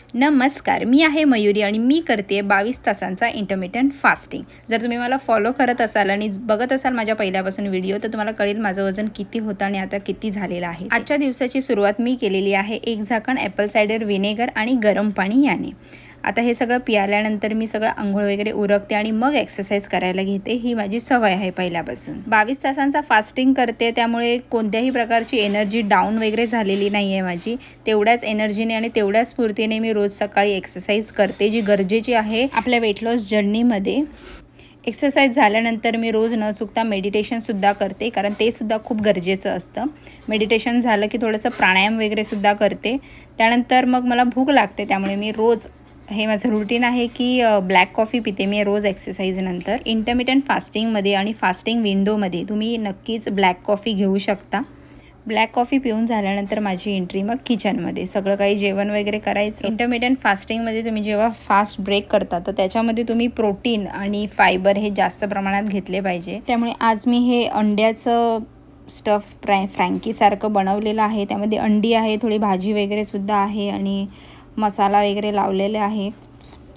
नमस्कार, मी आहे मयुरी आणि मी करते 22 तासांचा इंटरमिटंट फास्टिंग। जर तुम्ही मला फॉलो करत असाल आणि बघत असाल माझ्या पहिल्यापासून व्हिडिओ, तर तुम्हाला कळेल माझं वजन किती होतं आणि आता किती झालेलं आहे। आजच्या दिवसाची सुरुवात मी केलेली आहे 1 झाकण ॲपल सायडर व्हिनेगर आणि गरम पाणी याने। आता हे सगळं पियाल्यानंतर मी सगळं अंघोळ वगैरे उरकते आणि मग एक्सरसाइज करायला घेते। ही माझी सवय आहे पहिल्यापासून। 22 तासांचा फास्टिंग करते, त्यामुळे कोणत्याही प्रकारची एनर्जी डाऊन वगैरे झालेली नाही आहे माझी। तेवढ्याच एनर्जीने आणि तेवढ्याच स्फूर्तीने मी रोज सकाळी एक्सरसाइज करते, जी गरजेची आहे आपल्या वेट लॉस जर्नीमध्ये। एक्सरसाइज झाल्यानंतर मी रोज न चुकता मेडिटेशनसुद्धा करते, कारण ते सुद्धा खूप गरजेचं असतं। मेडिटेशन झालं की थोडंसं प्राणायाम वगैरे सुद्धा करते। त्यानंतर मग मला भूक लागते, त्यामुळे मी रोज हे माझं रुटीन आहे की ब्लॅक कॉफी पिते मी रोज एक्सरसाइजनंतर। इंटरमिटंट फास्टिंगमध्ये आणि फास्टिंग विंडोमध्ये तुम्ही नक्कीच ब्लॅक कॉफी घेऊ शकता। ब्लॅक कॉफी पिऊन झाल्यानंतर माझी एंट्री मग किचनमध्ये, सगळं काही जेवण वगैरे करायचं। इंटरमिटंट फास्टिंगमध्ये तुम्ही जेव्हा फास्ट ब्रेक करता तर त्याच्यामध्ये तुम्ही प्रोटीन आणि फायबर हे जास्त प्रमाणात घेतले पाहिजे। त्यामुळे आज मी हे अंड्याचं स्टफ फ्रँकीसारखं बनवलेलं आहे। त्यामध्ये अंडी आहे, थोडी भाजी वगैरे सुद्धा आहे आणि मसाला वगैरे लावलेले आहे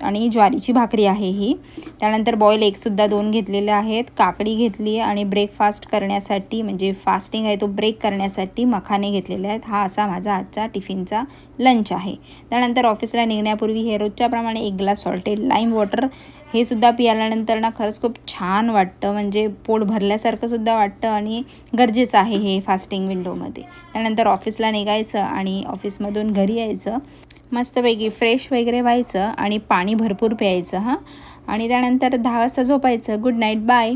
आणि ज्वारीची भाकरी आहे ही। त्यानंतर बॉईल एगसुद्धा 2 घेतलेले आहेत, काकडी घेतली आहे आणि ब्रेकफास्ट करण्यासाठी म्हणजे फास्टिंग आहे तो ब्रेक करण्यासाठी मखाने घेतलेले आहेत। हा असा माझा आजचा टिफिनचा लंच आहे। त्यानंतर ऑफिसला निघण्यापूर्वी हे रोजच्याप्रमाणे 1 ग्लास सॉल्टेड लाईम वॉटर हे सुद्धा पिल्यानंतर ना खरंच खूप छान वाटतं, म्हणजे पोट भरल्यासारखं सुद्धा वाटतं आणि गरजेचं आहे हे फास्टिंग विंडोमध्ये। त्यानंतर ऑफिसला निघायचं आणि ऑफिसमधून घरी यायचं, मस्तपैकी फ्रेश वगैरे व्हायचं आणि पाणी भरपूर प्यायचं आणि त्यानंतर 10 वाजता झोपायचं। Good night, bye.